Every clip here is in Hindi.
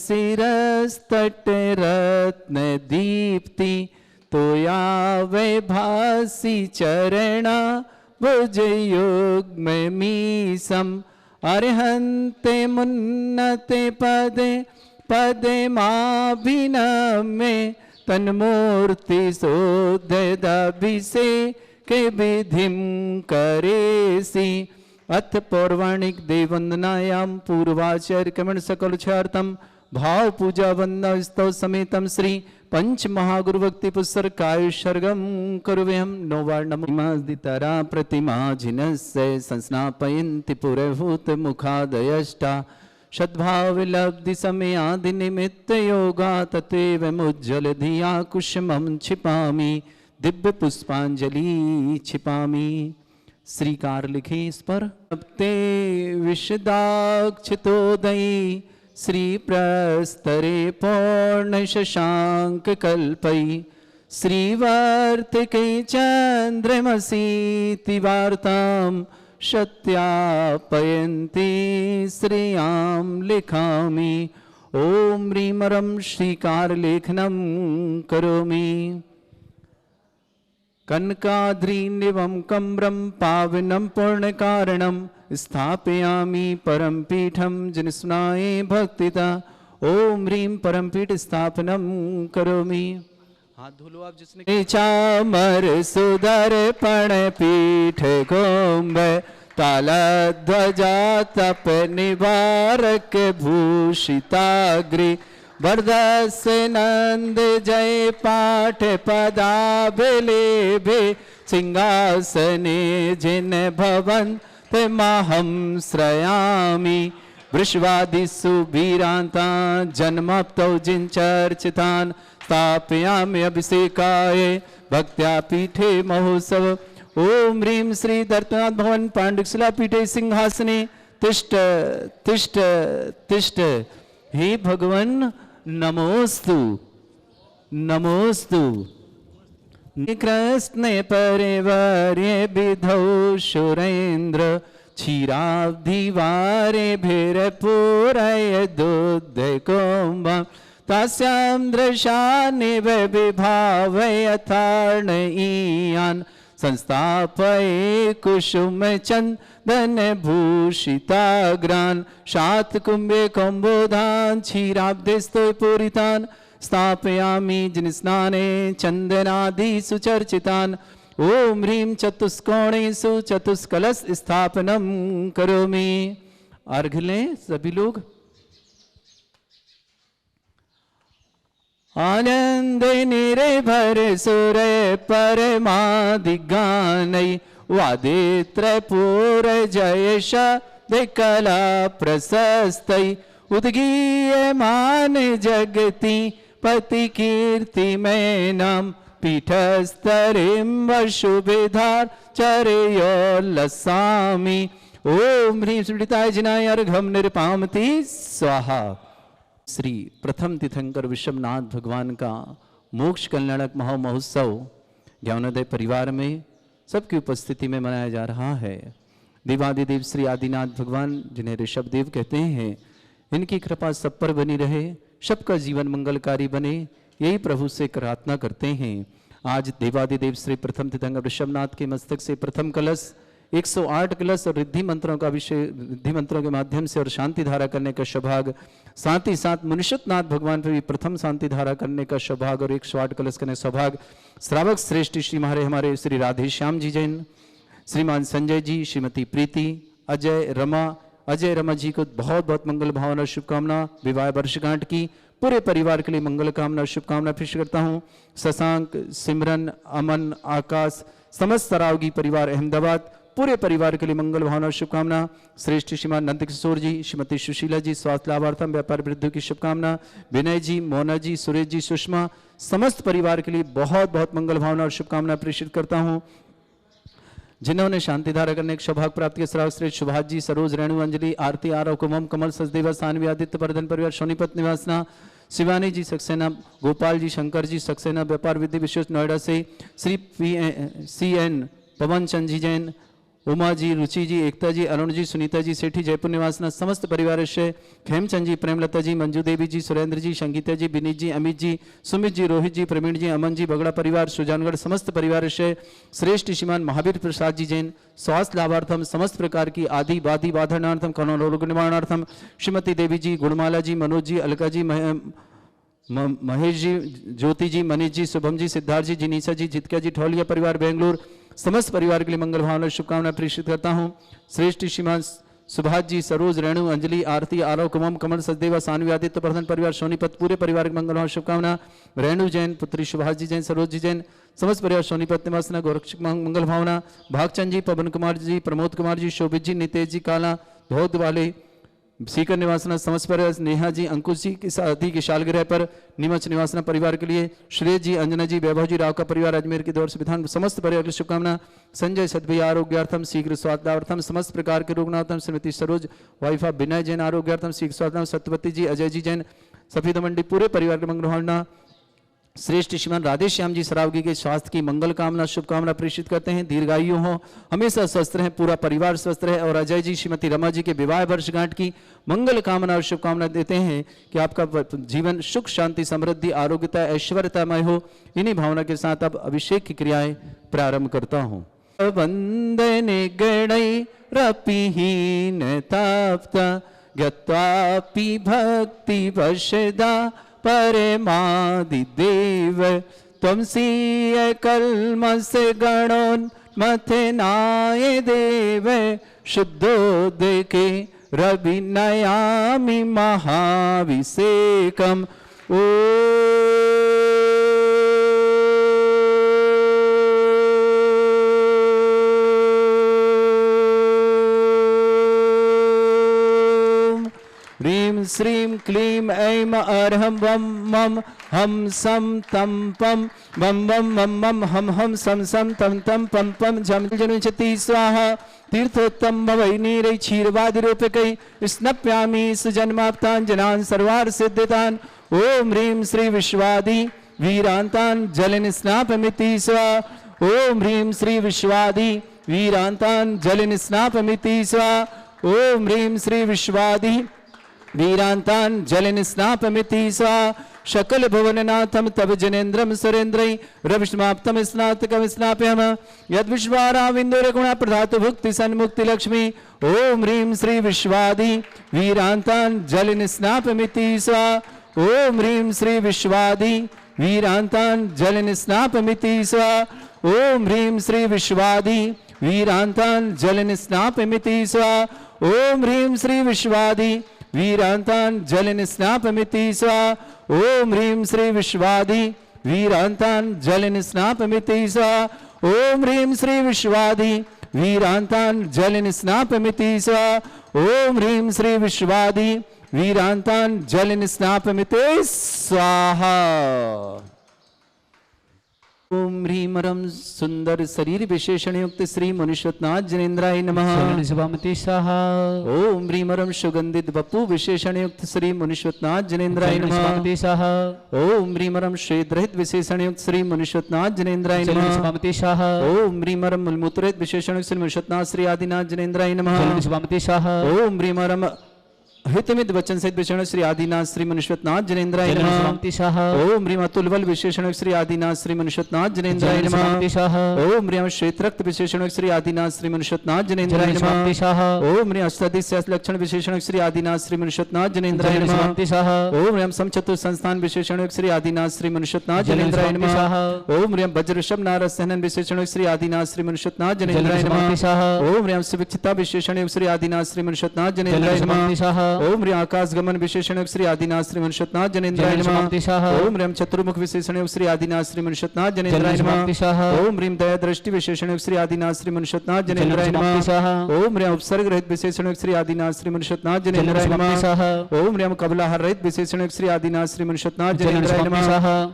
सिरस तट रत्न दीप्ति तोया वैभासी चरणा भुज युग्म मीसम अर्हन्ते मुन्नते पदे पदे माभिनमे तन्मूर्ति शोधदाभिषे के विधिम करेसि। अथ पौर्वाणिक देववंदनायाम पूर्वाचार्य क्रमण सकलक्षार्थम भाव पूजा वंदना स्तव समेतम श्री पंच महागुरु भक्ति पुस्तक कायुषर्गम करुवेहम नोवार नमोदितरा प्रतिमा जिनस्य संस्नापयन्ति पुरभूत मुखादयष्टा सद्भाव लब्धि समय आदि निमित्त योगा तत्व मुज्जल धिया कुसुमं छिपामि दिव्य पुष्पांजलि छिपामि। श्रीकार लिखे इस पर ते विशदाक्षितोदयी श्री प्रस्तरे पूर्ण शशांक कल्पई श्रीवर्तिके चंद्रमसीति वार्ताम सत्यापयन्ति श्रियां लिखामि। ओम ह्रीमरं श्रीकार लेखनम करोमि। कनकाद्रीनिवं कम्रं पावनं पूर्णकारणं स्थापयामि परम पीठं जिनस्नाये भक्तिता। ओम ह्रीं परम पीठ स्थापनं करोमि। हाथ धो लो आप जिसने। चामर सुदर्पण पीठ गोम्ब ताला ध्वजा तप निवारक भूषिताग्रि वरदस नंद जय पाठ पदाभिलेभे सिंहासने जिन भवन्त महं श्रयामि। वृषवादिषु वीरान्ता जन्मप्तौ जिनचर्चितान् स्थापयामि अभिषेकाय भक्त्या पीठे महोत्सव। ओम ह्रीं श्री दर्पनाथ भवन पांडुशिला पीठे सिंहासने तिष्ठ तिष्ठ तिष्ठ। हे भगवन नमोस्तु नमोस्तु। कृष्ण परिवर्य विधौ सुरेन्द्र क्षीराब्धिवारे भीरपूरय दुग्ध कुम्भं तस्यां दृशानिव विभावयथार्ण ईयान् संस्थापये कुसुम चंदन भूषिताग्रान् शातकुम्भे कौम्बोधान् क्षीराब्धिस्थो पूरितान् स्थापयामि जिनस्नाने चंदनादि सुचर्चितान्। ओम ह्रीं चतुष्कोणेषु चतुष्कलश स्थापनं करोमि। अर्घ लें सभी लोग। आनंद निर्भर सुर परमादिगानै वादित्र पूर जय शब्द कला प्रशस्तै उद्गीयमान जगति पति कीर्ति में नाम पीठस्तरिं वशुभिधार चर्योल्लसामि। ओम ह्रीं सुडिताय जिनाय अर्घं निरपामति स्वाहा। श्री प्रथम तीर्थंकर विश्वनाथ भगवान का मोक्ष कल्याणक महामहोत्सव ज्ञानोदय परिवार में सबकी उपस्थिति में मनाया जा रहा है। देवादिदेव श्री आदिनाथ भगवान जिन्हें ऋषभ देव कहते हैं, इनकी कृपा सब पर बनी रहे, सबका जीवन मंगलकारी बने, यही प्रभु से प्रार्थना करते हैं। आज देवादिदेव श्री प्रथम तीर्थंकर ऋषभनाथ के मस्तक से प्रथम कलश 108 कलश और रिद्धि मंत्रों का विषय, रिद्धि मंत्रों के माध्यम से और शांति धारा करने का सौभाग्य, साथ ही साथ मुनिषतनाथ भगवान पर भी प्रथम शांति धारा करने का सौभाग्य और 108 कलश करने सौभाग्य श्रावक श्रेष्ठ श्री हमारे श्री राधे श्याम जी जैन, श्रीमान संजय जी, श्रीमती प्रीति, अजय रमा जी को बहुत बहुत मंगल भावना और शुभकामना। विवाह वर्षगांठ की पूरे परिवार के लिए मंगल कामना और शुभकामना पेश करता हूँ। शशांक, सिमरन, अमन, आकाश, समस्त रावगी परिवार अहमदाबाद पूरे परिवार के लिए मंगल भावना और शुभकामना। श्रेष्ठ श्रीमान नंद किशोर जी, श्रीमती सुशीला जी, स्वास्थ्य लाभार्थम व्यापार वृद्धि की शुभकामना। विनय जी, मोना जी, सुरेश जी, सुषमा, समस्त परिवार के लिए बहुत बहुत मंगल भावना और शुभकामना प्रेषित करता हूँ। जिन्होंने शांति धारा करने के सौभाग्य प्राप्त किया, श्रावक श्रेष्ठ सुभाष जी, सरोज, रेणु, अंजलि, आरती, आरव, कुमम, कमल, सचदेवा, सानवी, आदित्य, वर्धन परिवार, सोनीपत निवासना, शिवानी जी सक्सेना, गोपाल जी, शंकर जी सक्सेना, व्यापार विधि विशेष नोएडा से, श्री CN पवन चंद जी जैन, उमा जी, रुचि जी, एकता जी, अरुण जी, सुनीता जी, सेठी जयपुर निवासना समस्त परिवार से खेमचंद जी, प्रेमलता जी, मंजू देवी जी, सुरेंद्र जी, संगीता जी, विनीत जी, अमित जी, सुमित जी, रोहित जी, प्रवीण जी, अमन जी, बगड़ा परिवार, सुजानगढ़ समस्त परिवार से श्रेष्ठ श्रीमान महावीर प्रसाद जी जैन स्वास्थ्य लाभार्थम समस्त प्रकार की आदि वादी बाधनार्थम करुणा रोग निवारणार्थम श्रीमती देवी जी, गुणमाला जी, मनोज जी, अलका जी, महेश जी, ज्योति जी, मनीष जी, शुभम जी, सिद्धार्थ जी, जिनीसा जी, जितका जी, ठौलिया परिवार बेंगलुरु समस्त परिवार के लिए मंगल भावना शुभकामनाएं प्रेषित करता हूं। श्रेष्ठ श्रीमान सुभाष जी, सरोज, रेणु, अंजलि, आरती, आरव, कुमम, कमल, सचदेवा, सानवी, आदित्य प्रधान परिवार, सोनीपत पूरे परिवार के मंगल भावना शुभकामना। रेणु जैन, पुत्री सुभाष जी जैन, सरोज जी जैन, समस्त परिवार सोनीपत निवासना गोरक्ष मंगल भावना। भागचंद जी, पवन कुमार जी, प्रमोद कुमार जी, शोभित जी, नितेश जी, काला धोध वाले सीकर निवासना समस्त परिवार, नेहा जी, अंकुश जी की शादी की सालगिरह पर नीमच निवासना परिवार के लिए, श्रेय जी, अंजना जी, वैभव जी, राव का परिवार अजमेर के दौर से विधान समस्त परिवार की शुभकामना। संजय सदभई आरोग्यार्थम शीघ्र स्वास्थ्यार्थम समस्त प्रकार के रोगनाथम, श्रीमती सरोज वाइफ ऑफ विनय जैन आरोग्यार्थम शीघ्र स्वास्थ्य, सत्यवती जी, अजय जी जैन, सफेद मंडी पूरे परिवार के मंगल भावना। श्रेष्ठ श्रीमान राधे श्याम जी सरावगी के स्वास्थ्य की मंगल कामना शुभकामना प्रेषित करते हैं, दीर्घायु हो, हमेशा स्वस्थ रहे, पूरा परिवार स्वस्थ रहे। और अजय जी श्रीमती रमा जी के विवाह वर्षगांठ की मंगल कामना और शुभकामना देते हैं कि आपका जीवन सुख शांति समृद्धि आरोग्यता ऐश्वर्यतामय हो। इन्हीं भावना के साथ अब अभिषेक की क्रियाएं प्रारंभ करता हूँ। वंदने गणै रपिहीन ताप्ता गत्वापि भक्ति वशदा परमादिदेव त्वमसीय कल्मष गणोन्मथनाय देव शुद्धोदके रविनयामि महाभिषेकम् ओ ह्रीं श्रीं क्लीं ऐं अर्हं वं मं हम सम तम पम वम वम मम मम हम हम सम सम तम तम पम पम झम जनुचति स्वाहा तीर्थोत्तम भवै नीरै क्षीरवादिरूपकै स्नप्यामि सुजन्माप्तान् जनान् सर्वार्थ सिद्धितान्। ओम ह्रीं श्री विश्वादि वीरान्तान् जलिन स्नापमिति स्वा। ओम ह्रीं श्री विश्वादि वीरान्तान् जलिन स्नापमिति स्वा। ओम ह्रीं श्री विश्वादि वीरांतान जलिन स्नापमिति स्वा। शकल भुवननाथम तब जनेन्द्रम सुरेन्द्रै रविष्माप्तम स्नातकम स्नाप्यम यद विश्वाराविंदुर गुण प्रधातु भुक्ति सन्मुक्ति लक्ष्मी। ओम ह्रीं श्री विश्वादि वीरांतान जलिन स्नापमिति स्वा। ओम ह्रीं श्री विश्वादि वीरांतान जलिन स्नापमिति स्वा। ओम ह्रीं श्री विश्वादि वीरांतान जलिन स्नापमिति स्वा। ओम ह्रीं श्री विश्वादि वीरांतान जलिन स्नापमिति स्वा। ओम ह्रीं श्री विश्वादि वीरांतान जलिन स्नापमिति स्वा। ओम ह्रीं श्री विश्वादि वीरांतान जलिन स्नापमिति स्वा। ओम ह्रीं श्री विश्वादि वीरांतान जलिन स्नापमिति स्वाहा। ओम ह्रीं रम सुंदर शरीर विशेषण युक्त श्री मुनीश्वरनाथ जनेन्द्राय नमः। ओम ह्रीं रम सुगंधित बपु विशेषण युक्त श्री मुनीश्वरनाथ जनेन्द्राय नमः। ओम ह्रीं रम श्वेत रहित विशेषण युक्त श्री मुनीश्वरनाथ जनेन्द्राय नमः। ओम ह्रीं रम मूलमूत्र रहित विशेषण युक्त श्री मुनीश्वरनाथ श्री आदिनाथ जनेन्द्राय नमः। ओम ह्रीं रम हितमित वचन सहित विशेषण श्री आदिनाथ श्री मुनीश्वरनाथ जनेन्द्राय नमः। ओम ह्रीं अतुल बल विशेषण श्री आदिनाथ श्री मुनीश्वरनाथ जनेन्द्राय नमः। ओम ह्रीं श्वेत रक्त विशेषण श्री आदिनाथ श्री मुनीश्वरनाथ जनेन्द्राय नमः। ओम ह्रीं अष्टादश लक्षण विशेषण श्री आदिनाथ श्री मुनीश्वरनाथ जनेन्द्राय नमः। ओम ह्रीं समचतुर संस्थान विशेषण श्री आदिनाथ श्री मुनीश्वरनाथ जनेन्द्राय नमः। ओम ह्रीं वज्र ऋषभ नारद सहनन विशेषण श्री आदिनाथ श्री मुनीश्वरनाथ जनेन्द्राय नमः। ओम ह्रीं सुविक्षिता विशेषण श्री आदिनाथ श्री मुनीश्वरनाथ जनेन्द्राय नमः। ओम ह्रीं आकाश गमन विशेषण श्री आदिनाथ श्री मुनीश्वरनाथ जनेन्द्राय नमः। ओम ह्रीं चतुर्मुख विशेषण श्री आदिनाथ श्री मुनीश्वरनाथ जनेन्द्राय नमः। ओम ह्रीं दया दृष्टि विशेषण श्री आदिनाथ श्री मुनीश्वरनाथ जनेन्द्राय नमः। ओम ह्रीं उपसर्ग रहित विशेषण श्री आदिनाथ श्री मुनीश्वरनाथ जनेन्द्राय नमः। ओम ह्रीं कबलाहार रहित विशेषण श्री आदिनाथ श्री मुनीश्वरनाथ जनेन्द्राय नमः।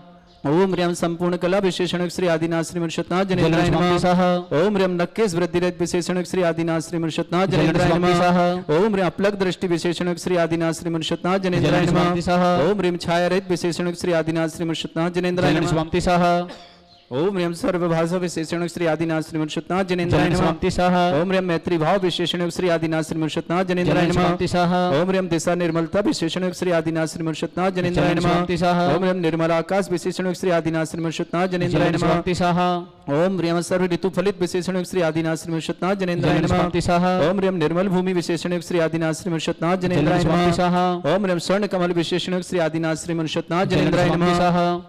ओम ह्रीं संपूर्ण कला विशेषण श्री आदिनाथ श्री मुनीश्वरनाथ जनेन्द्राय नमः। ओम ह्रीं नक्केश वृद्धि रहित विशेषण श्री आदिनाथ श्री मुनीश्वरनाथ जनेन्द्राय नमः। ओम ह्रीं अपलक दृष्टि विशेषण श्री आदिनाथ श्री मुनीश्वरनाथ जनेन्द्राय नमः। ओम ह्रीं छाया रहित विशेषण श्री आदिनाथ श्री मुनीश्वरनाथ जनेन्द्राय नमः। ओम ह्रीं सर्वभाषा विशेषण श्री आदिनाथ श्रीमन शुद्धनाथ जनेन्द्राय नमः। ओम ह्रीं मैत्री भाव विशेषण श्री आदिनाथ श्रीमन शुद्धनाथ जनेन्द्राय नमः। ओम ह्रीं दिशा निर्मलता विशेषण श्री आदिनाथ श्रीमन शुद्धनाथ जनेन्द्राय नमः। ओम ह्रीं निर्मल आकाश विशेषण श्री आदिनाथ श्रीमन शुद्धनाथ जनेन्द्राय नमः। ओम ह्रीं सर्व ऋतु फलित विशेषण श्री आदिनाथ श्रीमन शुद्धनाथ जनेन्द्राय नमः। ओम ह्रीं निर्मल भूमि विशेषण श्री आदिनाथ श्रीमन शुद्धनाथ जनेन्द्राय नमः। ओम ह्रीं स्वर्ण कमल विशेषण श्री आदिनाथ श्रीमन शुद्धनाथ जनेन्द्राय नमः।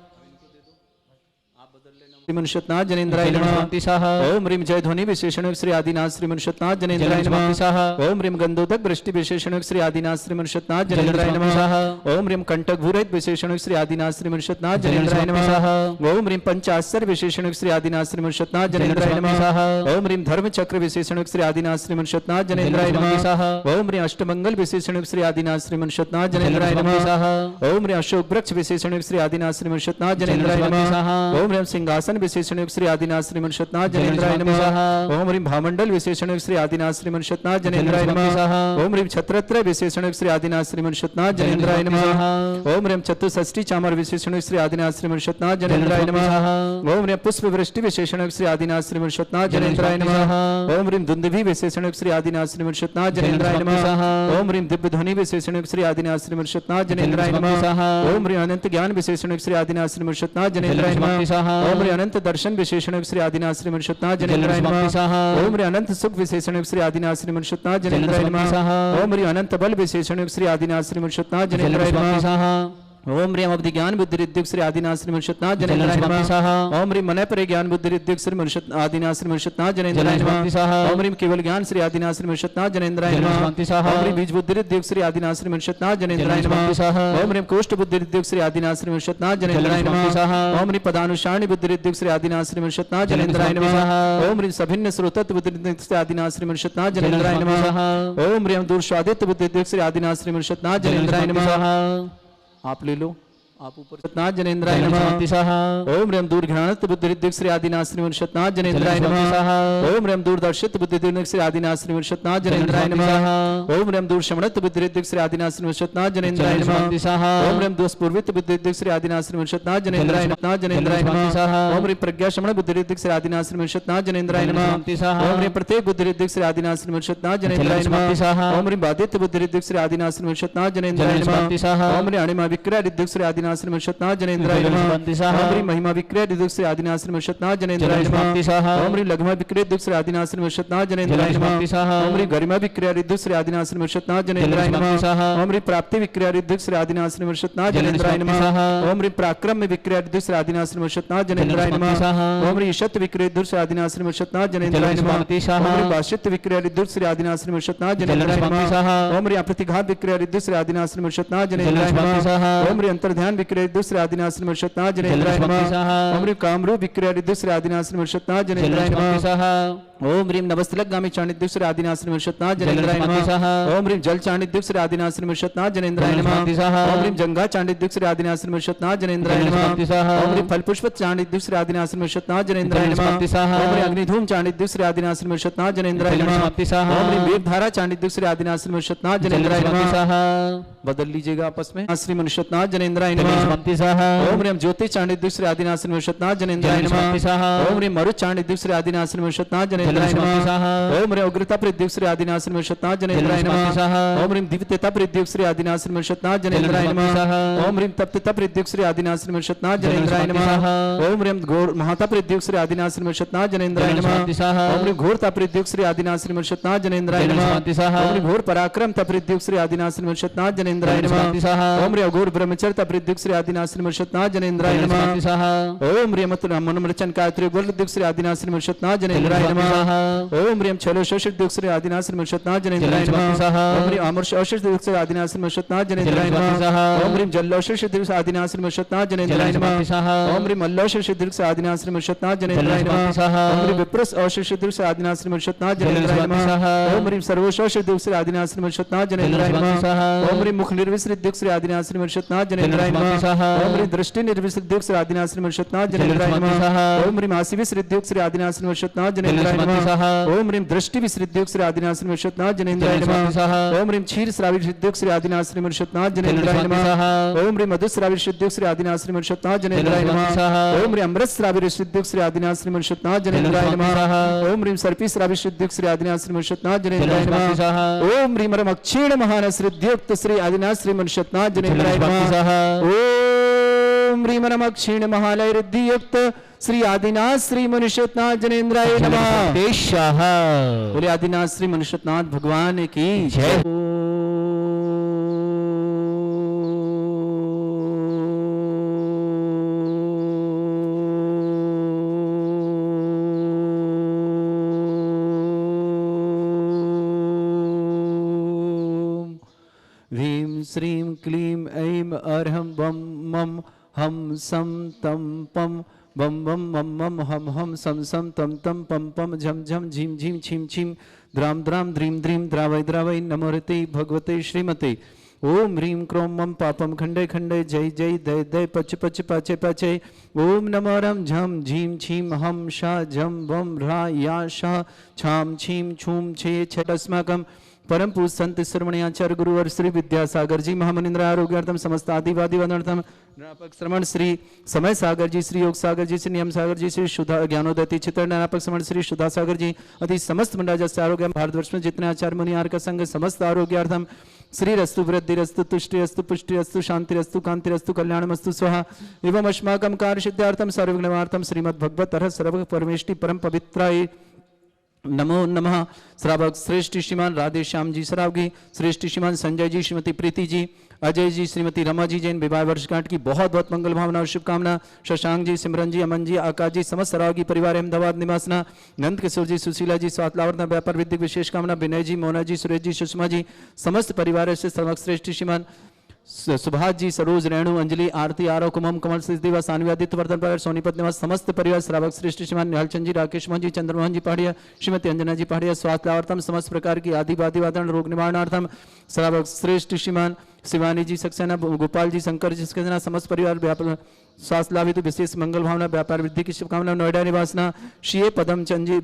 श्रीमन शुद्धनाथ जनेन्द्राय नमः। ओम ह्रीं जय ध्वनि विशेषण श्री आदिनाथ श्रीमन शुद्धनाथ जनेन्द्राय नमः। ओम ह्रीं गंधोदक वृष्टि विशेषण श्री आदिनाथ श्रीमन शुद्धनाथ जनेन्द्राय नमः। ओम ह्रीं कंटक भूरहित विशेषण श्री आदिनाथ श्रीमन शुद्धनाथ जनेन्द्राय नमः। ओम ह्रीं पंचाश्चर्य विशेषण श्री आदिनाथ श्रीमन शुद्धनाथ जनेन्द्राय नमः। ओम ह्रीं धर्म चक्र विशेषण श्री आदिनाथ श्रीमन शुद्धनाथ जनेन्द्राय नमः। ओम ह्रीं अष्टमंगल विशेषण श्री आदिनाथ श्रीमन शुद्धनाथ जनेन्द्राय नमः। ओम ह्रीं अशोक वृक्ष विशेषण श्री आदिनाथ श्रीमन शुद्धनाथ जनेन्द्राय नमः। ओम ह्रीं सिंहासन विशेषण श्री आदिनाथ श्रीमन शुद्धनाथ जनेन्द्राय नमः। ओम ह्रीं भामंडल विशेषण श्री आदिनाथ श्रीमन शुद्धनाथ जनेन्द्राय नमः। ओम ह्रीं छत्रत्र विशेषण श्री आदिनाथ श्रीमन शुद्धनाथ जनेन्द्राय नमः। ओम ह्रीं चतुष्षष्टि चामर विशेषण श्री आदिनाथ श्रीमन शुद्धनाथ जनेन्द्राय नमः। ओम ह्रीं पुष्प वृष्टि विशेषण श्री आदिनाथ श्रीमन शुद्धनाथ जनेन्द्राय नमः। ओम ह्रीं दुंदुभि विशेषण श्री आदिनाथ श्रीमन शुद्धनाथ जनेन्द्राय नमः। ओम ह्रीं दिव्य ध्वनि विशेषण श्री आदिनाथ श्रीमन शुद्धनाथ जनेन्द्राय नमः। ओम ह्रीं अनंत ज्ञान विशेषण श्री आदिनाथ श्रीमन शुद्धनाथ जनेन्द्राय नमः। ओम ह्रीं अनंत दर्शन विशेषण श्री आदिनाथ श्रीमन शुद्धनाथ जनेन्द्राय नमः। ओम ह्रीं अनंत सुख विशेषण श्री आदिनाथ श्रीमन शुद्धनाथ जनेन्द्राय नमः। ओम ह्रीं अनंत बल विशेषण श्री आदिनाथ श्रीमन शुद्धनाथ जनेन्द्राय नमः। ओम ह्रीं अवधि ज्ञान बुद्धि रिद्धिक श्री आदिनाथ श्रीमन शुद्धनाथ जनेन्द्राय नमः। ओम ह्रीं मनय परे ज्ञान बुद्धि रिद्धिक श्री आदिनाथ श्रीमन शुद्धनाथ जनेन्द्राय नमः। ओम ह्रीं केवल ज्ञान श्री आदिनाथ श्रीमन शुद्धनाथ जनेन्द्राय नमः। ओम ह्रीं बीज बुद्धि रिद्धिक श्री आदिनाथ श्रीमन शुद्धनाथ जनेन्द्राय नमः। ओम ह्रीं कोष्ठ बुद्धि रिद्धिक श्री आदिनाथ श्रीमन शुद्धनाथ जनेन्द्राय नमः। ओम ह्रीं पदानुसारणी बुद्धि रिद्धिक श्री आदिनाथ श्रीमन शुद्धनाथ जनेन्द्राय नमः। ओम ह्रीं सभिन्न स्रोतत्व बुद्धि रिद्धिक श्री आदिनाथ श्रीमन शुद्धनाथ जनेन्द्राय नमः। ओम ह्रीं दूरस्वादित्व बुद्धि रिद्धिक श्री आदिनाथ श्रीमन शुद्धनाथ जनेन्द्राय नमः। आप ले लो, आप ऊपर शुद्धनाथ जनेन्द्राय नमः। ओम ह्रीं दूरघ्राणत्व बुद्धि रिद्धिक श्री आदिनाथ श्रीमन शुद्धनाथ जनेन्द्राय नमः। ओम ह्रीं दूरदर्शित्व बुद्धि रिद्धिक श्री आदिनाथ श्रीमन शुद्धनाथ जनेन्द्राय नमः। ओम ह्रीं दूरश्रवणत्व बुद्धि रिद्धिक श्री आदिनाथ श्रीमन शुद्धनाथ जनेन्द्राय नमः। ओम ह्रीं दोषपूर्वित्व बुद्धि रिद्धिक श्री आदिनाथ श्रीमन शुद्धनाथ जनेन्द्राय नमः। ओम ह्रीं प्रज्ञाश्रवण बुद्धि रिद्धिक श्री आदिनाथ श्रीमन शुद्धनाथ जनेन्द्राय नमः। ओम ह्रीं प्रत्येक बुद्धि रिद्धिक श्री आदिनाथ श्रीमन शुद्धनाथ जनेन्द्राय नमः। ओम ह्रीं बाधित्व बुद्धि रिद्धिक श्री आदिनाथ श्रीमन शुद्धनाथ जनेन्द्राय नमः। ओम ह्रीं अणिमा विक्रय रिद्धिक श्री आदिनाथ श्रीमन शुद्धनाथ जनेन्द्राय नमः। ओम ह्रीं महिमा विक्रय रिद्धिक श्री आदिनाथ श्रीमन शुद्धनाथ जनेन्द्राय नमः। ओम ह्रीं लघुमा विक्रय रिद्धिक श्री आदिनाथ श्रीमन शुद्धनाथ जनेन्द्राय नमः। ओम ह्रीं गरिमा विक्रय रिद्धिक श्री आदिनाथ श्रीमन शुद्धनाथ जनेन्द्राय नमः। ओम ह्रीं प्राप्ति विक्रय रिद्धिक श्री आदिनाथ श्रीमन शुद्धनाथ जनेन्द्राय नमः। ओम ह्रीं पराक्रम विक्रय रिद्धिक श्री आदिनाथ श्रीमन शुद्धनाथ जनेन्द्राय नमः। ओम ह्रीं ईशत विक्रय रिद्धिक श्री आदिनाथ श्रीमन शुद्धनाथ जनेन्द्राय नमः। ओम ह्रीं वाशित विक्रय रिद्धिक श्री आदिनाथ श्रीमन शुद्धनाथ जनेन्द्राय नमः। ओम ह्रीं अप्रतिघात विक्रय रिद्धिक श्री आदिनाथ श्रीमन शुद्धनाथ जनेन्द्राय नमः। ओम ह्रीं अंतर्ध्यान विक्रय रिद्धिक श्री आदिनाथ श्रीमन शुद्धनाथ जनेन्द्राय नमः। ओम ह्रीं कामरूप विक्रय रिद्धिक श्री आदिनाथ श्रीमन शुद्धनाथ जनेन्द्राय नमः। ओम ह्रीं नवस्तलगामी चाणिद्य श्री आदिनाथ श्रीमन शुद्धनाथ जनेन्द्राय नमः। ओम ह्रीं जल चाणिद्य श्री आदिनाथ श्रीमन शुद्धनाथ जनेन्द्राय नमः। ओम ह्रीं जंगा चाणिद्य श्री आदिनाथ श्रीमन शुद्धनाथ जनेन्द्राय नमः। ओम ह्रीं फल पुष्प चाणिद्य श्री आदिनाथ श्रीमन शुद्धनाथ जनेन्द्राय नमः। ओम ह्रीं अग्निधूम चाणिद्य श्री आदिनाथ श्रीमन शुद्धनाथ जनेन्द्राय नमः। ओम ह्रीं वीरधारा चाणिद्य श्री आदिनाथ श्रीमन शुद्धनाथ जनेन्द्राय नमः। बदल लीजिएगा आपस में। श्रीमन शुद्धनाथ जनेन्द्राय नमः। ओम ह्रीं ज्योति चाणिद्य श्री आदिनाथ श्रीमन शुद्धनाथ जनेन्द्राय नमः। ओम ह्रीं मरुत चाणिद्य श्री आदिनाथ श्रीमन शुद्धनाथ जनेन्द्राय नमः। ओम ह्रीं उग्रता प्रद्युक्त श्री आदिनाथ श्रीमन शुद्धनाथ जनेन्द्राय नमः। ओम ह्रीं दिव्यता प्रद्युक्त श्री आदिनाथ श्रीमन शुद्धनाथ जनेन्द्राय नमः। ओम ह्रीं तप्तता प्रद्युक्त श्री आदिनाथ श्रीमन शुद्धनाथ जनेन्द्राय नमः। ओम ह्रीं घोर महाता प्रद्युक्त श्री आदिनाथ श्रीमन शुद्धनाथ जनेन्द्राय नमः। ओम ह्रीं घोरता प्रद्युक्त श्री आदिनाथ श्रीमन शुद्धनाथ जनेन्द्राय नमः। ओम ह्रीं घोर पराक्रम प्रद्युक्त श्री आदिनाथ श्रीमन शुद्धनाथ जनेन्द्राय नमः। ओम ह्रीं अघोर ब्रह्मचर्य प्रद्युक्त श्री आदिनाथ श्रीमन शुद्धनाथ जनेन्द्राय नमः। ओम ह्रीं मनोमरचन गायत्री प्रद्युक्त श्री आदिनाथ श्रीमन शुद्धनाथ जनेन्द्राय नमः। ओम ह्रीं छलो शोषित श्री आदिनाथ श्रीमन शुद्धनाथ जनेन्द्राय नमः। ओम ह्रीं अमर शोषित श्री आदिनाथ श्रीमन शुद्धनाथ जनेन्द्राय नमः। ओम ह्रीं जल्लो शोषित श्री आदिनाथ श्रीमन शुद्धनाथ जनेन्द्राय नमः। ओम ह्रीं मल्लो शोषित श्री आदिनाथ श्रीमन शुद्धनाथ जनेन्द्राय नमः। ओम ह्रीं विप्रस अशोषित श्री आदिनाथ श्रीमन शुद्धनाथ जनेन्द्राय नमः। ओम ह्रीं सर्वशोषित श्री आदिनाथ श्रीमन शुद्धनाथ जनेन्द्राय नमः। ओम ह्रीं मुख निर्विसृत श्री आदिनाथ श्रीमन शुद्धनाथ जनेन्द्राय नमः। ओम ह्रीं दृष्टि निर्विसिद्धियुक्त श्री आदिनाथ श्री मनुष्यनाथ जनेन्द्राय नमः। ओम ह्रीं आसी विसृद्धियुक्त श्री आदिनाथ श्री मनुष्यनाथ जनेन्द्राय नमः। ओम ह्रीं दृष्टि विसृद्धियुक्त श्री आदिनाथ श्री मनुष्यनाथ जनेन्द्राय नमः। ओम ह्रीं क्षीर श्रावि विसृद्धियुक्त श्री आदिनाथ श्री मनुष्यनाथ जनेन्द्राय नमः। ओम ह्रीं मधुश्रावि विसृद्धियुक्त श्री आदिनाथ श्री मनुष्यनाथ जनेन्द्राय नमः। ओम ह्रीं अमृत श्रावि विसृद्धियुक्त श्री आदिनाथ श्री मनुष्यनाथ जनेन्द्राय नमः। ओम ह्रीं सर्पी श्रावि विसृद्धियुक्त श्री आदिनाथ श्री मनुष्यनाथ जनेन्द्राय नमः। ओम ह्रीं मक्षीण महान श्रीद्युक्त श्री आदिनाथ श्री मनुष्यनाथ जनेन्द्राय नमः। ओम ह्रीं मक्षीण महालय रिद्धियुक्त श्री आदिनाथ श्री मनुष्यनाथ जनेन्द्राय नमः। बोले आदिनाथ श्री मनुष्यनाथ भगवान की जय। ह्रीं श्रीं क्लीं ऐं अर्हं बम मम हम सम तम पम बम बम मम मम हम हम सम सम तम तम पम पम झम झम झीम झीम छीम छीम द्राम द्राम द्रीम द्रीम द्रावय द्रावय नमोरते भगवते श्रीमते। ओम ह्रीं क्रों मम पापम खंडे खंडे जय जय दय दय पच पच पाचे पाचे। ओम नमो रम झम झीम छीम हम शा झम बम ह्रा या शा छाम छीम छूम छे छट अस्माकम परम पूज संत श्रवण आचार्य गुरुवर श्री विद्यासागर जी महामनिंद्र आरोग्यार्थम समस्त आदिवादी वंदनार्थम निरापक श्रवण श्री समय सागर जी श्री योग सागर जी श्री नियम सागर जी श्री शुद्धा ज्ञानोदय चित्र निरापक श्रवण श्री शुद्धा सागर जी अति समस्त मंडल आरोग्य भारतवर्ष में जितने आचार्य मुनि आर का संघ समस्त आरोग्यार्थम श्री रस्तु वृद्धि रस्तु तुष्टि रस्तु पुष्टि रस्तु शांति रस्तु कांति रस्तु कल्याणमस्तु स्वाहा एवं अस्माकं कार्य सिद्धार्थम सर्वज्ञार्थम श्रीमद् भगवत अर्ह सर्व परमेष्टि परम पवित्राय नमो नमः। श्रावक श्रेष्ठ श्रीमान राधे श्याम जी सरावगी, श्रेष्ठ श्रीमान संजय जी, श्रीमती प्रीति जी, अजय जी, श्रीमती रमा जी जैन विवाह वर्षगांठ की बहुत बहुत मंगल भावना और शुभकामना। शशांक जी, सिमरन जी, अमन जी, आकाश जी, समस्त सरावगी परिवार अहमदाबाद निवासना, नंद किशोर जी, सुशीला जी, स्वातलावर्तना व्यापार विद्युत विशेष कामना, विनय जी, मोना जी, सुरेश जी, सुषमा जी, समस्त परिवार से सर्वश्रेष्ठ श्रीमान सुभाष जी, सरोज, रेणु, अंजलि, आरती, आरव, कुमम, कमल, सिद्धि, सानवी, आदित्य वर्धन पर सोनीपत निवास समस्त परिवार श्रावक श्रेष्ठ श्रीमान निहालचंद जी, राकेश मोहन जी, चंद्रमोहन जी पहाड़िया, श्रीमती अंजना जी पहाड़िया, स्वास्थ्यार्थम समस्त प्रकार की आदिवादी वादन रोग निवारणार्थम श्रावक श्रेष्ठ श्रीमान शिवानी जी सक्सेना, गोपाल जी, शंकर जी सक्सेना, समस्त परिवार व्यापार स्वास्थ्य लाभ हेतु विशेष मंगल भावना, व्यापार वृद्धि की शुभकामना। नोएडा निवासना श्री पदम चंद जी,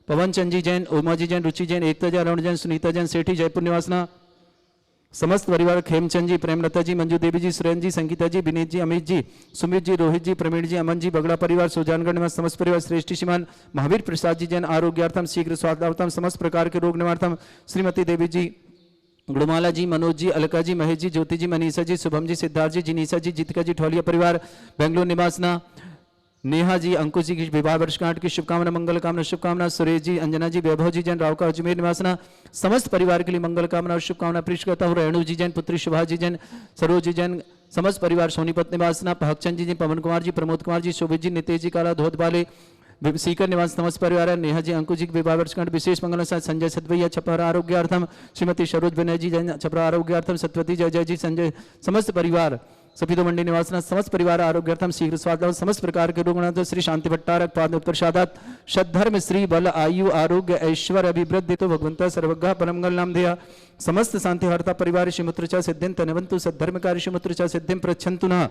पवन चंद जी जैन, उमा जी जैन, रुचि जैन, एकता जैन, अरुण जैन, सुनीता जैन, सेठी जयपुर निवासना समस्त परिवार खेमचंद जी, प्रेमलता जी, मंजू देवी जी, सुरेंद्र जी, संगीता जी, विनीत जी, अमित जी, सुमित जी, रोहित जी, प्रवीण जी, अमन जी, बगड़ा परिवार सुजानगढ़ निवास समस्त परिवार श्रेष्ठ श्रीमान महावीर प्रसाद जी जैन आरोग्यार्थम शीघ्र स्वास्थ्यार्थम समस्त प्रकार के रोग निवार्थम श्रीमती देवी जी, गुड़माला जी, मनोज जी, अलका जी, महेश जी, ज्योति जी, मनीषा जी, शुभम जी, सिद्धार्थ जी, जिनीसा जी, जीतिका जी, ठौलिया परिवार बेंगलुरु निवासना, नेहा जी, अंकुश जी की विवाह वर्षगांठ की शुभकामना मंगल कामना शुभकामना। सुरेश जी, अंजना जी, वैभव जी जैन राव का अजमेर निवासना समस्त परिवार के लिए मंगल कामना और शुभकामना प्रेष करता हूँ। रेणु जी जैन, पुत्री शुभा जी जैन, सरोज जी जैन, समस्त परिवार सोनीपत निवासना, पहकचंद जी, पवन कुमार जी, प्रमोद कुमार जी, शोभित जी, नितेश जी, काला धोत वाले सीकर निवास समस्त परिवार, नेहा जी, अंकुश जी विवाह वर्षगांठ विशेष मंगल साथ संजय सतवैया छपरा आरोग्यार्थम, श्रीमती सरोज विनय जी जैन छपरा आरोग्यार्थम, सत्यवती जय जय जी, संजय समस्त परिवार सभी दो मंडी निवासना समस्त परिवार आरोग्यार्थम शीघ्र स्वास्थ्य समस्त प्रकार के रोग श्री शांति भट्टारक पाद प्रसादात सद्धर्म श्री बल आयु आरोग्य ऐश्वर्य अभिवृद्धि तो भगवंत सर्वज्ञ परमंगल नाम धेया समस्त शांति हरता परिवार श्रीमुत्र सिद्धिं तनवंतु सद्धर्मकारी श्रीमुत्र सिद्धिं प्रच्छन्तु नः।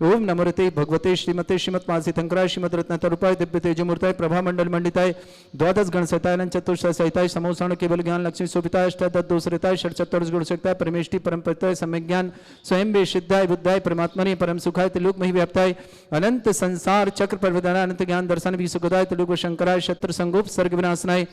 ओम नमोते भगवते श्रीमते श्रीमत्मासितंकराय श्रीमद रत्नतरूपाय दिव्य तेजमूर्ताय प्रभा मंडल मंडिताय द्वादश गण सहिताय चतुर्थ सहिताय समोषण केवल ज्ञान लक्ष्मी शोभिताय अष्टादशोसरिताय षट चतुर्थ गुण शक्ताय परमेष्टि परम पवित्राय सम्यक ज्ञान स्वयं वे सिद्धाय बुद्धाय परमात्मने परम सुखाय त्रिलोक मही व्याप्ताय अनंत संसार चक्र प्रविधान अनंत ज्ञान दर्शन भी सुखदाय त्रिलोक शंकराय शत्रु संगोप सर्ग विनाशनाय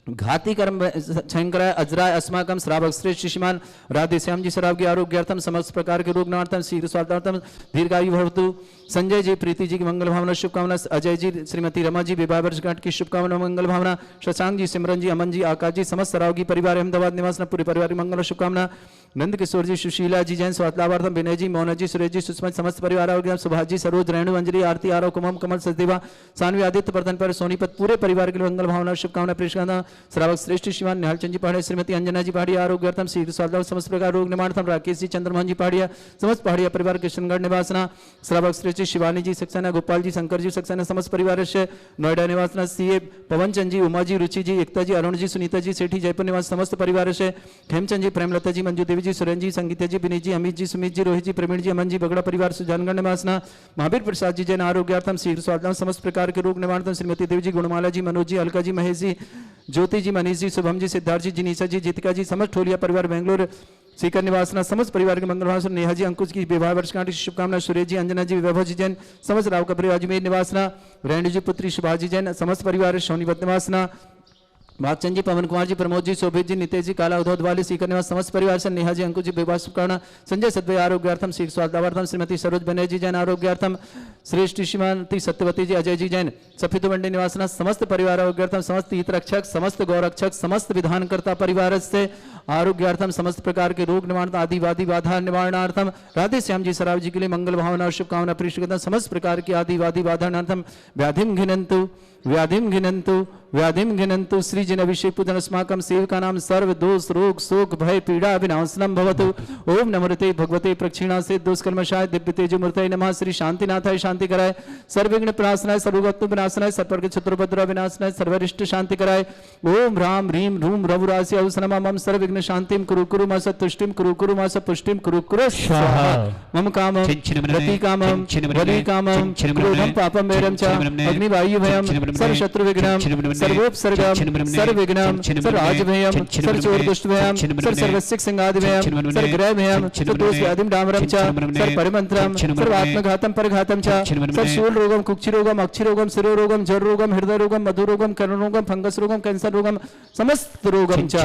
घाती कर्म शंकराय अजराय अस्माकम श्रावक श्रेष्ठ श्रीमान राधे श्याम जी सराव की आरोग्यार्थम समस्त प्रकार के रोग निवारणार्थम शीघ्र स्वास्थ्यार्थम दीर्घायु भवतु। संजय जी, प्रीति जी की मंगल भावना शुभकामना। अजय जी, श्रीमती रमा जी विवाह वर्षगांठ की शुभकामना मंगल भावना। शशांक जी, सिमरन जी, अमन जी, आकाश जी, समस्त सरावगी परिवार अहमदाबाद निवासना पूरे परिवार की मंगल शुभकामना। नंद किशोर जी, सुशीला जी जैन स्वास्थ्यार्थम, विनय जी, मोना जी, सुरेश जी, सुषमा समस्त परिवार आरोग्य, सुभाष जी, सरोज, रेणु, अंजलि, आरती, आरव, कुमम, कमल, सचदेवा, सानवी, आदित्य वर्धन पर सोनीपत पूरे परिवार के लिए मंगल भावना शुभकामना प्रेष करना। श्रावक श्रेष्ठ श्रीमान निहाल चंद जी पहाड़िया, श्रीमती अंजना जी पहाड़िया आरोग्यार्थम, शीघ्र स्वास्थ्य समस्त प्रकार रोग निवारणार्थम, राकेश जी चंद्रमोहन जी पहाड़िया समस्त पहाड़िया परिवार किशनगढ़ निवासना, श्रावक श्रेष्ठ शिवानी जी सक्सेना, गोपाल जी शंकर जी सक्सेना समस्त परिवार से नोएडा निवासना, सीए पवन चंद जी, उमा जी, रुचि जी, एकता जी, अरुण जी, सुनीता जी सेठी जयपुर निवास समस्त परिवार से, खेमचंद जी, प्रेमलता जी, मंजू देवी जी, सुरेंद्र जी, संगीता जी, विनीत जी, अमित जी, सुमित जी, रोहित जी, प्रवीण जी, अमन जी, बगड़ा परिवार सुजानगढ़ निवासना, महावीर प्रसाद जी जैन आरोग्यार्थम, शीघ्र स्वास्थ्य समस्त प्रकार के रोग निवारणार्थम, श्रीमती देवी जी, गुणमाला जी, मनोज जी, अलका जी, महेश जी, ज्योति जी, मनीष जी, शुभम जी, सिद्धार्थ जी, जिनीसा जी, जीतिका जी, समस्त ठोलिया परिवार बेंगलोर सीकर निवासना, समस्त परिवार के मंगल भाषण, नेहा जी, अंकुश की विवाह वर्षगांठ की शुभकामना, सुरेश जी, अंजना जी, वैभव जी जैन समस्त राव का परिवार अजमेर निवासना, रेणु जी पुत्री सुभाष जी जैन समस्त परिवार सोनीपत निवासना, भागचंद जी, पवन कुमार जी, प्रमोद जी, शोभित जी, नितेश जी, काला उद्धव वाले सीकर निवास समस्त परिवार से, नेहा जी, अंकुश जी विवाह शुभकामना, संजय सदभाई आरोग्यार्थम, शीघ्र स्वास्थ्यार्थम, श्रीमती सरोज बनर्जी जी जैन आरोग्यार्थम, श्रेष्ठ श्रीमती सत्यवती जी, अजय जी जैन सफित मंडी निवासना समस्त परिवार आरोग्यार्थम, समस्त हित रक्षक, समस्त गौरक्षक, समस्त विधानकर्ता परिवार से आरोग्यार्थम, समस्त प्रकार के रोग निवारण आदिवादी बाधा निवारणार्थम, राधे श्याम जी सराव जी के लिए मंगल भावना और शुभकामना प्रीष्ट समस्त प्रकार की आदिवादी बाधानार्थम, व्याधिम घिनंतु व्याधिम घिनंतु व्याधिम घिनंतु श्रीजन अभिषेक पूजन अस्माकं सेवका नाम सर्व दोष रोग शोक भय पीड़ा विनाशनम भवतु। ओम नमोते भगवते प्रक्षिणा से दुष्कर्मशाय दिव्य तेज मूर्तये नमः। श्री शांतिनाथाय शांति कराय, सर्वविघ्न प्रणाशनाय, सर्वगत्व विनाशनाय, सर्वर्ग चतुर्भद्र विनाशनाय, सर्वरिष्ट शांति कराय। ओम ह्राम ह्रीम ह्रूम रघुरासि अवसनमा मम सर्वविघ्न शांतिम कुरु कुरु मा सत्तुष्टिम कुरु कुरु मा सपुष्टिम कुरु कुरु स्वाहा। मम कामं रति कामं वली कामं क्रोधं पापं वैरं च अग्निवायु भयं सर्वशत्रु विघ्नं सर्वोपसर्गं सर्वविघ्नं सर्वराजभयं सर्वचोरदुष्टभयं सर्वसिक संगादिभयं सर्वग्रहभयं सर्वदोषव्याधिं डामरं च सर्वपरिमन्त्रं सर्वात्मघातं परघातं च सर्वशूलरोगं कुक्षिरोगं अक्षिरोगं शिरोरोगं जररोगं हृदयरोगं मधुरोगं कर्णरोगं फंगस रोगं कैंसर रोगं समस्त रोगं च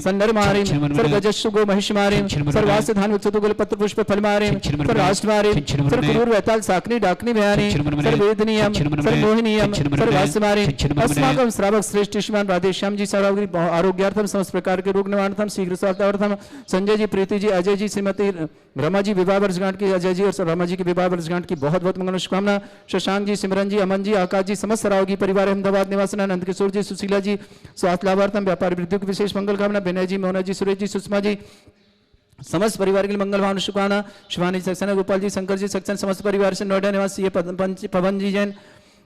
सन्नरमारिं सर्वगजस्सुगो महिषमारिं सर्वास्यधान विक्षतुगुल पत्र पुष्प फलमारिं सर्वराष्ट्रमारिं सर्वकुरूर वैताल साकनी डाकनी भयानी सर्ववेदनीयं सर्वमोहिनीयं सर्वास्यमारिं अस्माकं श्रावक श्रेष्ठ श्रीमान राधेश्याम जी सर्वाग्री आरोग्यार्थम समस्त प्रकार के रोग निवारणार्थम शीघ्र स्वास्थ्यार्थम संजय जी प्रीति जी अजय जी श्रीमती रमा जी विवाह वर्षगांठ की अजय जी और रमा जी की विवाह वर्षगांठ की बहुत बहुत मंगल शुभकामना। शशांक जी सिमरन जी अमन जी आकाश जी समस्त रावगी परिवार अहमदाबाद निवासी नंद किशोर जी सुशीला जी स्वास्थ्य लाभार्थम व्यापार वृद्धि की विशेष मंगल कामना। विनय जी मोहना जी सुरेश जी सुषमा जी समस्त परिवार के लिए मंगल भावना शुभकामना। शिवानी सक्सेना गोपाल जी शंकर जी सक्सेना समस्त परिवार से नोएडा निवासी पवन जी जैन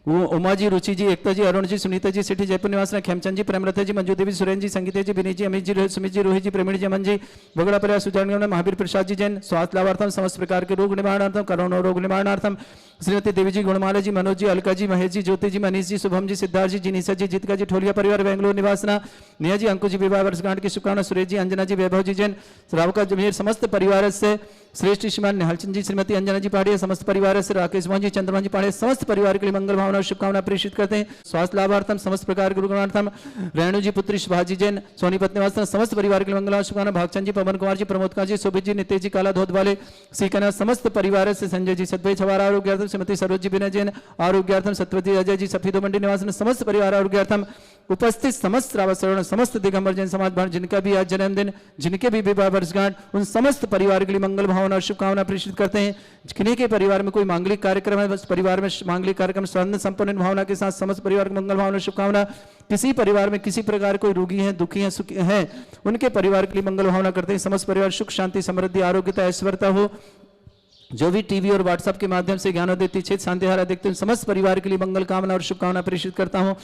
उमा जी रुचि जी एकता जी अरुण जी सुनीता जी सेठी जयपुर निवासी खेमचंद जी प्रेमलता जी मंजू देवी सुरेंद्र जी संगीता जी विनीत जी अमित जी सुमित जी रोहित जी प्रवीण जी अमन जी बगड़ा परिवार सुजान महावीर प्रसाद जी जैन स्वास्थ्य लाभार्थम समस्त प्रकार के रोग निवारणार्थम करोना रोग निवारणार्थम श्रीमती देवी जी गुणमाला जी मनोज जी अलका जी महेश जी ज्योति जी मनीष जी शुभम जी सिद्धार्थ जी जिनीसा जी जीतिका जी ठोलिया परिवार बेंगलोर निवासना नेहा जी अंकुश जी विवाह वर्षगांठ की शुभकामना। सुरेश जी अंजना जी वैभव जी जैन रावका जमीर समस्त परिवार से श्रेष्ठ श्रीमान निहालचंद जी श्रीमती अंजना जी पहाड़िया समस्त परिवार से राकेश मोहन जी चंद्रमोहन जी पहाड़िया समस्त परिवार के लिए मंगल भावना और शुभकामना प्रेषित करते हैं। स्वास्थ्य लाभार्थम समस्त प्रकार के रुग्णार्थम रेणु जी पुत्री सुभाजी जैन सोनीपत निवास समस्त परिवार के लिए मंगल शुभकामना। भागचंद जी पवन कुमार जी प्रमोद कुमार जी शोभित जी नितेश जी काला धोत वाले सीकना समस्त परिवार से संजय जी सतभाई छवारा आरोग्यार्थम श्रीमती सरोज जी विनय जैन आरोग्यार्थम सत्यवती अजय जी सफीदो मंडी निवास समस्त परिवार आरोग्यार्थम उपस्थित समस्त श्रावण समस्त दिगंबर जैन समाज भान जिनका भी आज जन्मदिन जिनके भी विवाह वर्षगांठ उन समस्त परिवार के लिए मंगल भावना और शुभकामना प्रेषित करते हैं। किन्हीं के परिवार में कोई मांगलिक कार्यक्रम है बस परिवार में मांगलिक कार्यक्रम स्वर्ण संपन्न भावना के साथ समस्त परिवार को मंगल भावना शुभकामना। किसी परिवार में किसी प्रकार कोई रोगी है दुखी है सुखी है उनके परिवार के लिए मंगल भावना करते हैं। समस्त परिवार सुख शांति समृद्धि आरोग्यता ऐश्वर्यता हो। जो भी टीवी और व्हाट्सएप के माध्यम से ज्ञानोदय क्षेत्र शांतिहारा देखते हैं समस्त परिवार के लिए मंगल कामना और शुभकामना प्रेषित करता हूँ।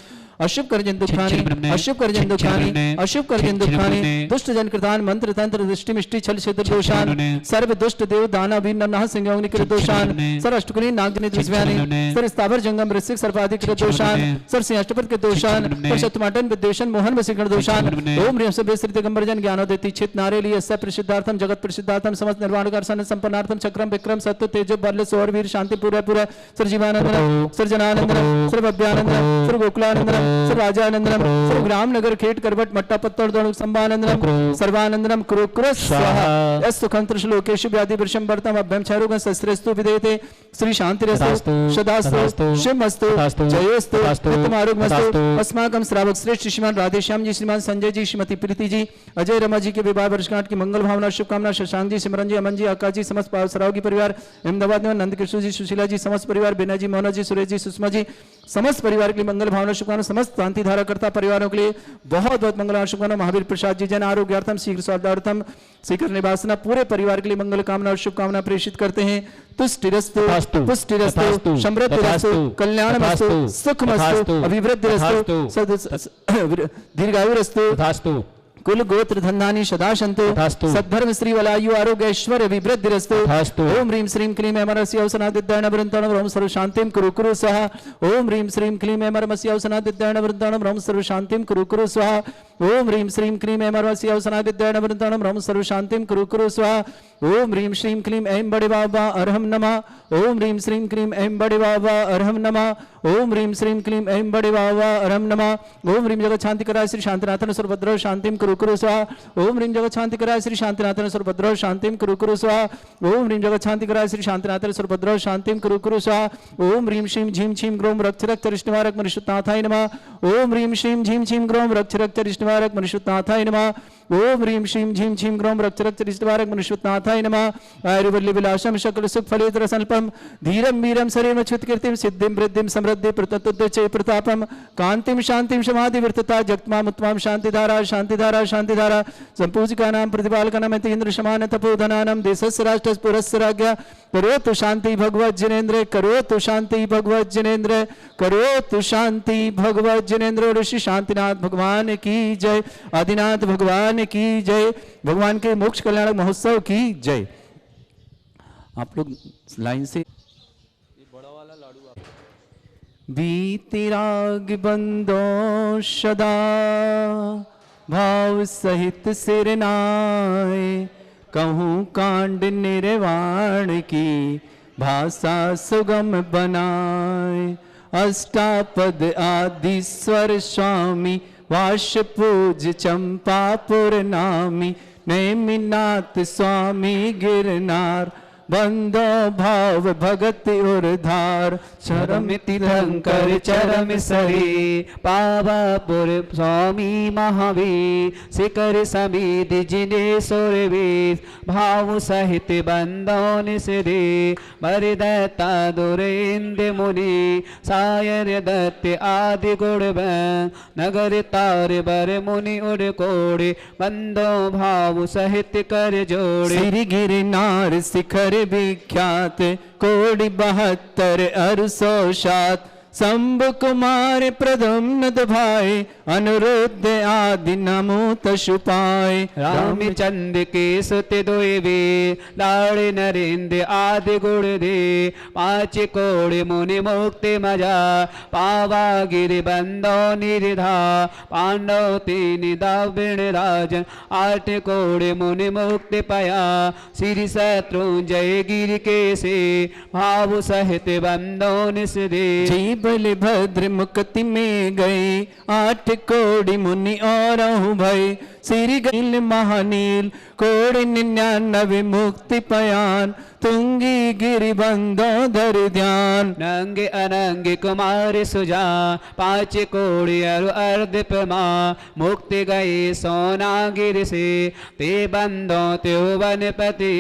अशुभ करजन दुखानी अशुभ करजन दुखानी अशुभ करजन दुखानी दुष्ट जन कृतान मंत्र तंत्र दृष्टि मिष्टि छल क्षेत्र दोषान सर्व दुष्ट देव दाना भी नमः सिंह कृत दोषान सर अष्टकुनी नागजनी दृश्यानी सर स्थावर जंगम ऋषिक सर्पाधिक कृत दोषान सर सिंह अष्टपद के दोषान सर शतमाटन विद्वेषण मोहन वसीकरण दोषान ओम ह्रीं सर्व श्री दिगंबर जन ज्ञानोदय चित नारे लिए सब प्रसिद्धार्थम जगत प्रसिद्धार्थम समस्त निर्वाण कारसन संपन्नार्थम चक्रम विक्रम सत्य तेज बल सौर वीर शांति पूरा पूरा सर जीवानंदन सर जनानंदन सर भव्यानंदन सर गोकुलानंदन सर राजानंदनम सर ग्राम नगर खेट करवट मट्टा पत्तड़ दौड़ संबानंदनम सर्वानंदनम कुरु कुरु स्वाहा यस सुखंत्र श्लोकेशु व्याधि वृषम वर्तम अभ्यम क्षयरोगं शस्त्रस्तु विदेते श्री शांतिरस्तु सदास्तु शिवमस्तु जयोस्तु उत्तमारोग्यमस्तु। अस्माकं श्रावक श्रेष्ठ श्रीमान राधेश्याम जी श्रीमान संजय जी श्रीमती प्रीति जी अजय रमा जी के विवाह वर्षगांठ की मंगल भावना शुभकामना। शशांक जी सिमरन जी अमन जी आकाश जी समस्त सराव की परिवार परिवार, अहमदाबाद में नंद कृष्ण जी, सुशीला जी, समस्त परिवार, बेना जी, मोहना जी, सुरेश जी, सुषमा जी, समस्त परिवार के लिए मंगल भावना शुभकामना, समस्त शांति धारा करता परिवारों के लिए बहुत बहुत मंगल शुभकामना। महावीर प्रसाद जी जन आरोग्यार्थम शीघ्र स्वास्थ्यार्थम शीघ्र निवासना पूरे परिवार के लिए मंगल कामना और शुभकामना प्रेषित करते हैं। तुष्टिरस्तु पुष्टिरस्तु समृद्धिरस्तु कल्याणमस्तु सुखमस्तु अभिवृद्धिरस्तु दीर्घायुरस्तु कुल गोत्र धन्धानी सदा संतो सद्धर्म श्री वलायु आरोग्य ऐश्वर्य विवृद्धिरस्तु। ओम ह्रीं श्रीं क्लीं ऐमरस्य अवसनादिद्यण वृंदण ओम सर्व शांतिं कुरु कुरु स्वाहा। ओम ह्रीं श्रीं क्लीं ऐमरस्य अवसनादिद्यण वृंदण ओम सर्व शांतिं कुरु कुरु स्वाहा। ओम ह्रीं श्रीं क्लीं ऐमरस्य अवसनादिद्यण वृंदण ओम सर्व शांतिं कुरु कुरु स्वाहा। ओम ह्रीं श्रीं क्लीं ऐं बड़े बाबा अरहम नमः। ओम ह्रीं श्रीं क्लीं ऐं बड़े बाबा अरहम नमः। ओम ह्रीं श्रीं क्लीं ऐं बड़े बाबा अरहम नमः। ओम ह्रीं जगत शांति कराय श्री शांतिनाथन सर्वभद्र शांतिं कुरु कुरु स्वाहा। ओम ह्रीं जगत शांति कराय श्री शांतिनाथन सर्वभद्र शांतिं कुरु कुरु स्वाहा। ओम ह्रीं जगत शांति कराय श्री शांतिनाथन सर्वभद्र शांतिं कुरु कुरु स्वाहा। ओम ह्रीं श्रीं झीं छीं ग्रोम रक्ष रक्त रिष्टवारक मनुष्यनाथाय नमः। ओम ह्रीं श्रीं झीं छीं ग्रोम रक्ष रक्त रिष्टवारक मनुष्यनाथाय नमः। ओम ह्रीं श्रीं झीं छीं ग्रोम रक्ष रक्त रिष्टवारक मनुष्यनाथाय नमः। आयुर्वल्ली विलासम सकल सुख फलित रसल्पम धीरम वीरम शरीरम अच्युत कीर्तिम सिद्धिं वृद्धिं समृद्धि प्रततुद्ध प्रतापम कांतिम शांतिम समाधि वर्तता जगत्माम उत्तमाम शांतिधारा शांतिधारा शांतिधारा संपूजिकानां प्रतिपालकानां इंद्र समान तपोधनानां देशस्य राष्ट्रस्य पुरस्य राज्ञा करोतु शांति भगवत जिनेन्द्र करोतु शांति भगवत जिनेन्द्र करोतु शांति भगवत जिनेन्द्र। ऋषि शांतिनाथ भगवान की जय, आदिनाथ भगवान की जय, भगवान के मोक्ष कल्याण महोत्सव की जय। आप लोग लाइन से बीती राग बंदो सदा भाव सहित सिर नाय कहूँ कांड निर्वाण की भाषा सुगम बनाए। अष्टापद आदि स्वर स्वामी वाश पूज चंपापुर नामी नेमिनाथ स्वामी गिरनार बंदो भाव भगत उर्धार चरम तीर्थंकर चरम सरी पावापुर स्वामी महावीर शिखर समीधि जिने सुरवीर भाव सहित बंदों से दे बर दत्ता दुरेन्द्र मुनि सायर दत्त आदि गुण नगर तार बर मुनि उड़ कोड़े बंदो भाव सहित कर जोड़े। श्री गिरनार शिखर विख्यात कोटि 72 अरसोशात शंभु कुमार प्रद्युम्न भाई अनुरुद्ध आदि नमो तशुपाय। रामचंद्र के सुत दोवे लाड़ नरेंद्र आदि गुण दे पांच कोड़े मुनि मुक्ति मजा पावा गिर बंदो निर्धा पांडव तीन दाविण राजन आठ कोड़े मुनि मुक्ति पाया श्री शत्रुंजय गिर के से भाव सहित बंदो निस दे। बलभद्र मुक्ति में गए 8 कोड़ि मुनि और भय श्री गील महानील कोड़ि 99 मुक्ति पयान तुंगी गिरि बंदो धर ध्यान। नंगे अनंगे कुमार सुजा पांच कोड़ि अरु अर्ध पमा मुक्ति गए सोना गिर से ते बंदो त्यो वनपति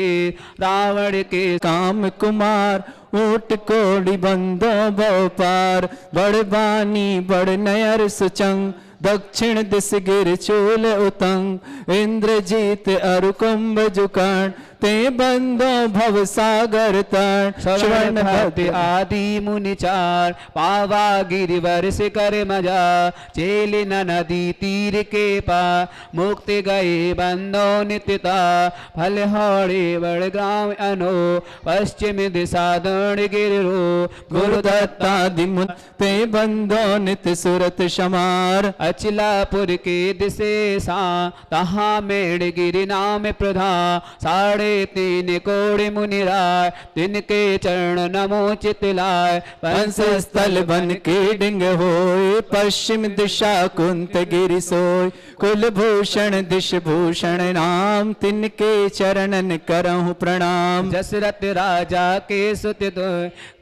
रावण के काम कुमार ऊट कोड़ि बंदो भोपार बड़ बानी बड़ नयर सुचंग दक्षिण दिस गिर चूल उतंग इंद्रजीत अरु कुंभ जुकर्ण ते बंदो भव सागर तण स्वर्ण भक्ति आदि मुनि चार पावा गिरिवर से कर मजा चेली नदी तीर के पा मुक्ति गए बंदो नित्यता फल हौड़े बड़ ग्राम अनो पश्चिम दिशा दण गिरो गुरुदत्ता दिमुन ते बंदो नित्य सुरत शमार। अचलापुर के दिशे सा तहा मेड़ गिरि नाम प्रधान साढ़े 3 कोड़ि मुनि राय तिनके चरण नमो चितलाय। पंस स्थल बन के डिंग होए पश्चिम दिशा कुंत गिरि सोय कुलभूषण दिश भूषण नाम तिनके चरणन करहु प्रणाम। दशरथ राजा के सुत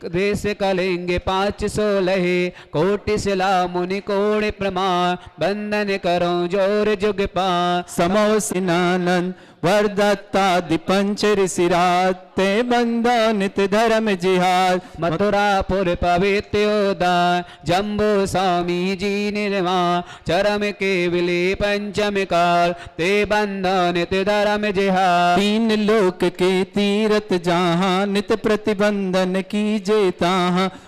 देश कलिंग 516 कोटि शिला मुनि कोड़ि प्रमाण बंदन करो जोर जुग पा। समो सिनानंद वरदत्तादि पंच ऋषिराते बंधो नित्य धर्म जिहाद। मथुरापुर पवित्रोदा जम्बू स्वामी जी निर्मा चरम केवले पंचम काल ते बंधो नित्य धर्म जिहाद। तीन लोक के तीरथ जहाँ नित प्रतिबंधन की जेता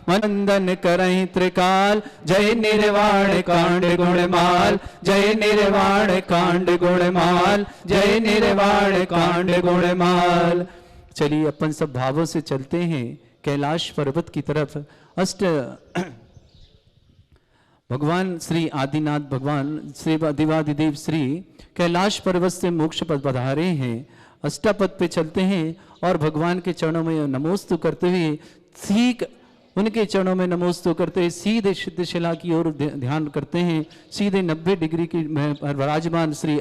मंदन करहि त्रिकाल। जय निर्वाण कांड गुणमाल, जय निर्वाण कांड गुणमाल, जय निर्वाण कांड गुणमाल। चलिए अपन सब भावों से चलते हैं कैलाश पर्वत की तरफ। अष्ट भगवान श्री आदिनाथ भगवान श्री देवादिदेव श्री कैलाश पर्वत से मोक्ष पद पधारे हैं। अष्टापद पे चलते हैं और भगवान के चरणों में नमोस्तु करते हुए ठीक उनके चरणों में नमोस्तु करते हुए सीधे सिद्धशिला की ओर ध्यान करते हैं। सीधे 90 डिग्री की विराजमान श्री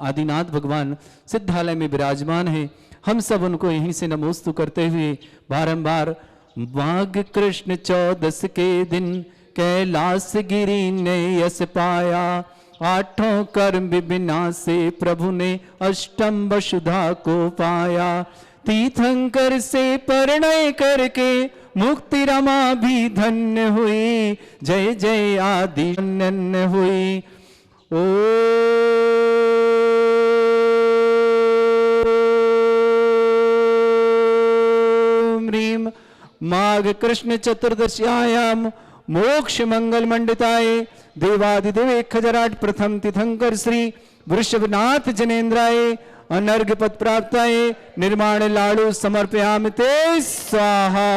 आदिनाथ भगवान सिद्धालय में विराजमान है। हम सब उनको यहीं से नमोस्तु करते हुए बारंबार माघ कृष्ण 14 के दिन कैलाश गिरी ने यश पाया। आठों कर्म विनाशे प्रभु ने अष्टम वसुधा को पाया। तीर्थंकर से परिणय करके मुक्ति रमा भी धन्य हुई। जय जय आदि धन्य हुई। ओम ह्रीम माघ कृष्ण चतुर्दश्यायाम मोक्ष मंगल मंडिताय देवादिदेव 1008 प्रथम तीर्थंकर श्री वृषभनाथ जनेन्द्राय अनर्घ्य पद प्राप्ताय निर्माण लाडू समर्पयामि ते स्वाहा।